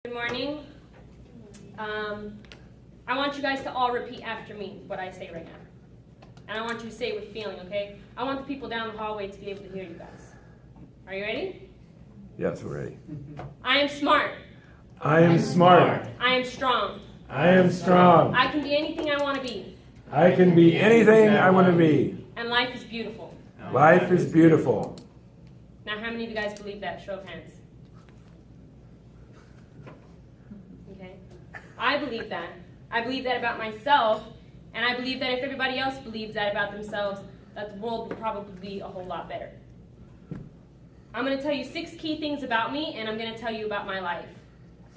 Good morning. I want you guys to all repeat after me what I say right now. And I want you to say it with feeling, okay? I want the people down the hallway to be able to hear you guys. Are you ready? Yes, we're ready. I am smart. I am smart. I am strong. I am strong. I can be anything I want to be. I can be anything I want to be. And life is beautiful. Life is beautiful. Now, how many of you guys believe that? Show of hands. Okay. I believe that. I believe that about myself, and I believe that if everybody else believes that about themselves, that the world would probably be a whole lot better. I'm going to tell you 6 key things about me, and I'm going to tell you about my life.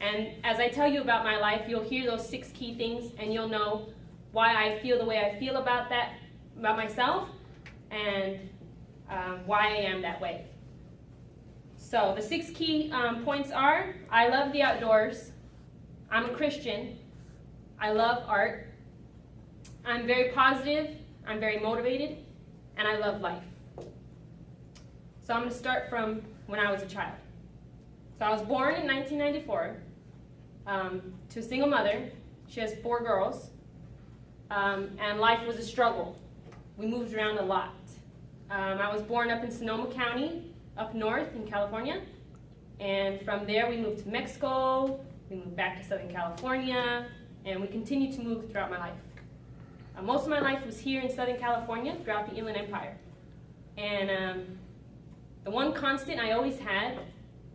And as I tell you about my life, you'll hear those 6 key things, and you'll know why I feel the way I feel about that, about myself, and why I am that way. So the 6 key points are: I love the outdoors, I'm a Christian, I love art, I'm very positive, I'm very motivated, and I love life. So I'm going to start from when I was a child. So I was born in 1994 to a single mother. She has 4 girls, and life was a struggle. We moved around a lot. I was born up in Sonoma County, up north in California, and from there we moved to Mexico, we moved back to Southern California, and we continued to move throughout my life. Most of my life was here in Southern California, throughout the Inland Empire. And the one constant I always had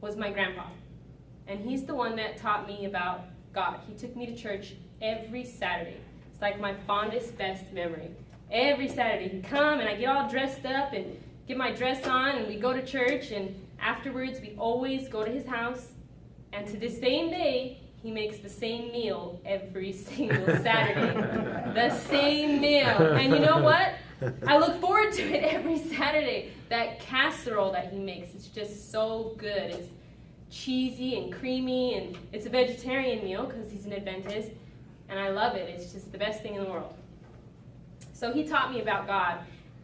was my grandpa. And he's the one that taught me about God. He took me to church every Saturday. It's like my fondest, best memory. Every Saturday he'd come and I get all dressed up and get my dress on and we go to church, and afterwards we always go to his house, and to this same day he makes the same meal every single Saturday. The same meal. And you know what? I look forward to it every Saturday. That casserole that he makes, it's just so good. It's cheesy and creamy, and it's a vegetarian meal because he's an Adventist, and I love it. It's just the best thing in the world. So he taught me about God,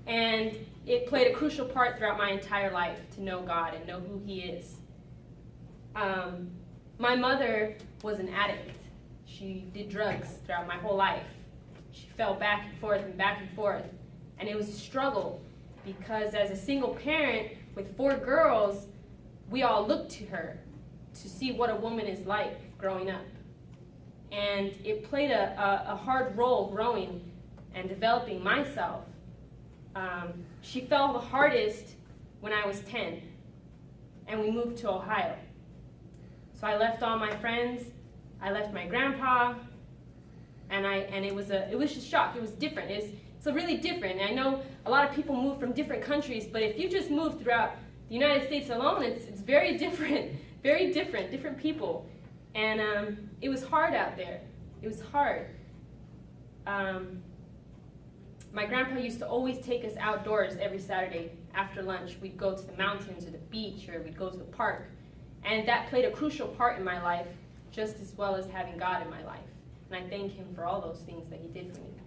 and it played a crucial part throughout my entire life to know God and know who he is. My mother was an addict. She did drugs throughout my whole life. She fell back and forth and back and forth. And it was a struggle because as a single parent with 4 girls, we all looked to her to see what a woman is like growing up. And it played a hard role growing and developing myself. She fell the hardest when I was 10, and we moved to Ohio. So I left all my friends, I left my grandpa, and it was a shock. It was different. It's really different. And I know a lot of people move from different countries, but if you just move throughout the United States alone, it's very different, different people. And it was hard out there. It was hard. My grandpa used to always take us outdoors every Saturday after lunch. We'd go to the mountains or the beach, or we'd go to the park. And that played a crucial part in my life, just as well as having God in my life. And I thank him for all those things that he did for me.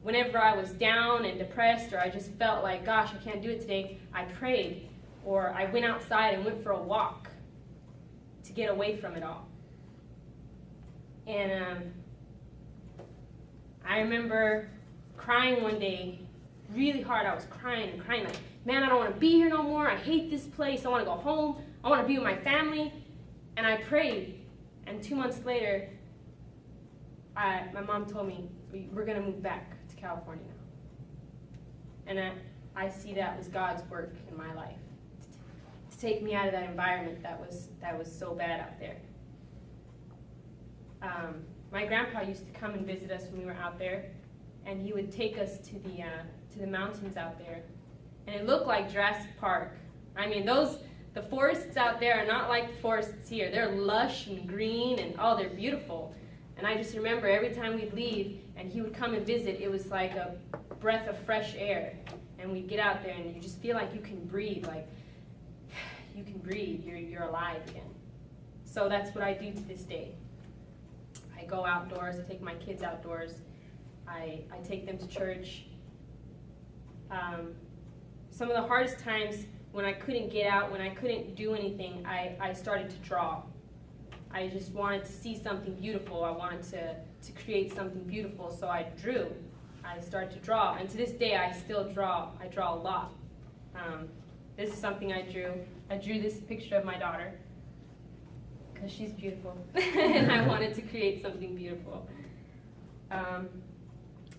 Whenever I was down and depressed, or I just felt like, gosh, I can't do it today, I prayed, or I went outside and went for a walk to get away from it all. And I remember crying one day really hard. I was crying and crying like, man, I don't want to be here no more. I hate this place. I want to go home. I want to be with my family. And I prayed. And 2 months later, my mom told me, we're going to move back to California now. And I see that as God's work in my life, to take me out of that environment that was so bad out there. My grandpa used to come and visit us when we were out there, and he would take us to the mountains out there, and it looked like Jurassic Park. I mean, the forests out there are not like the forests here. They're lush and green, and oh, they're beautiful. And I just remember every time we'd leave and he would come and visit, it was like a breath of fresh air. And we'd get out there and you just feel like you can breathe, like you can breathe, you're alive again. So that's what I do to this day. I go outdoors, I take my kids outdoors, I take them to church. Some of the hardest times when I couldn't get out, when I couldn't do anything, I started to draw. I just wanted to see something beautiful. I wanted to create something beautiful, so I drew. I started to draw, and to this day I still draw. I draw a lot. This is something I drew. I drew this picture of my daughter because she's beautiful, and I wanted to create something beautiful.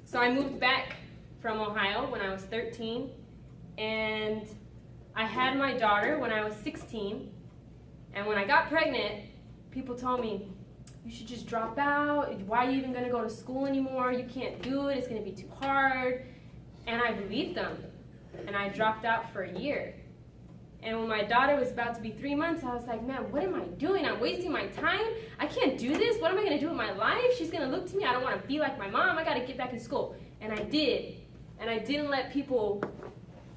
So I moved back from Ohio when I was 13, and I had my daughter when I was 16, and when I got pregnant, people told me, you should just drop out. Why are you even going to go to school anymore? You can't do it. It's going to be too hard. And I believed them, and I dropped out for a year. And when my daughter was about to be 3 months, I was like, man, what am I doing? I'm wasting my time. I can't do this. What am I going to do with my life? She's going to look to me. I don't want to be like my mom. I got to get back in school. And I did. And I didn't let people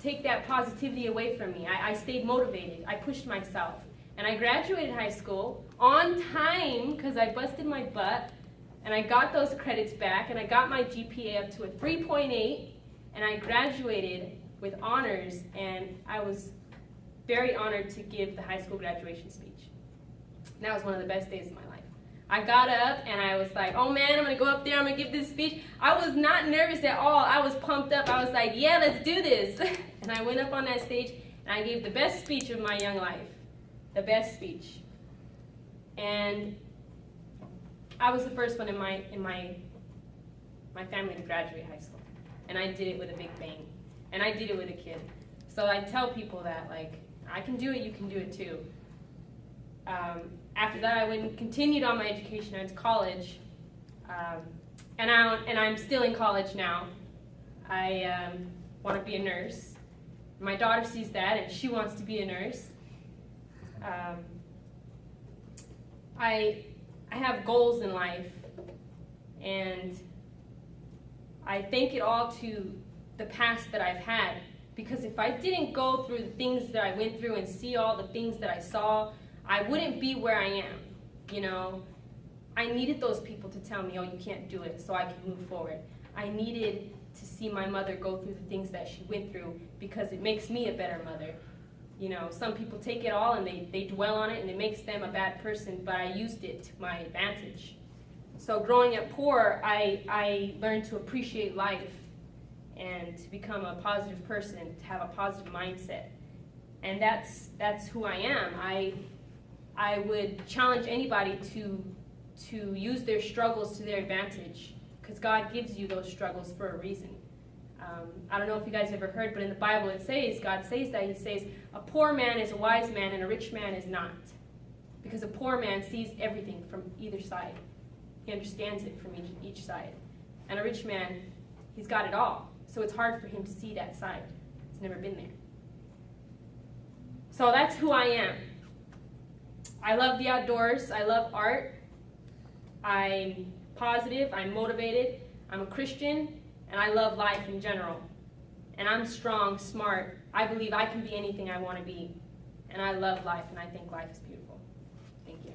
take that positivity away from me. I stayed motivated. I pushed myself. And I graduated high school on time because I busted my butt. And I got those credits back. And I got my GPA up to a 3.8. And I graduated with honors. And I was very honored to give the high school graduation speech. And that was one of the best days of my life. I got up and I was like, oh man, I'm going to go up there, I'm going to give this speech. I was not nervous at all. I was pumped up. I was like, yeah, let's do this. And I went up on that stage and I gave the best speech of my young life. The best speech. And I was the first one in my family to graduate high school. And I did it with a big bang. And I did it with a kid. So I tell people that, like, I can do it, you can do it too. After that, I went and continued on my education. I went to college, and I'm still in college now. I want to be a nurse. My daughter sees that, and she wants to be a nurse. I have goals in life, and I thank it all to the past that I've had. Because if I didn't go through the things that I went through and see all the things that I saw, I wouldn't be where I am, you know. I needed those people to tell me, oh, you can't do it, so I can move forward. I needed to see my mother go through the things that she went through because it makes me a better mother. You know, some people take it all and they dwell on it and it makes them a bad person, but I used it to my advantage. So growing up poor, I learned to appreciate life and to become a positive person, to have a positive mindset. And that's who I am. I would challenge anybody to use their struggles to their advantage, because God gives you those struggles for a reason. I don't know if you guys ever heard, but in the Bible it says, God says that, he says, a poor man is a wise man and a rich man is not. Because a poor man sees everything from either side. He understands it from each side. And a rich man, he's got it all. So it's hard for him to see that side. He's never been there. So that's who I am. I love the outdoors. I love art. I'm positive. I'm motivated. I'm a Christian. And I love life in general. And I'm strong, smart. I believe I can be anything I want to be. And I love life, and I think life is beautiful. Thank you.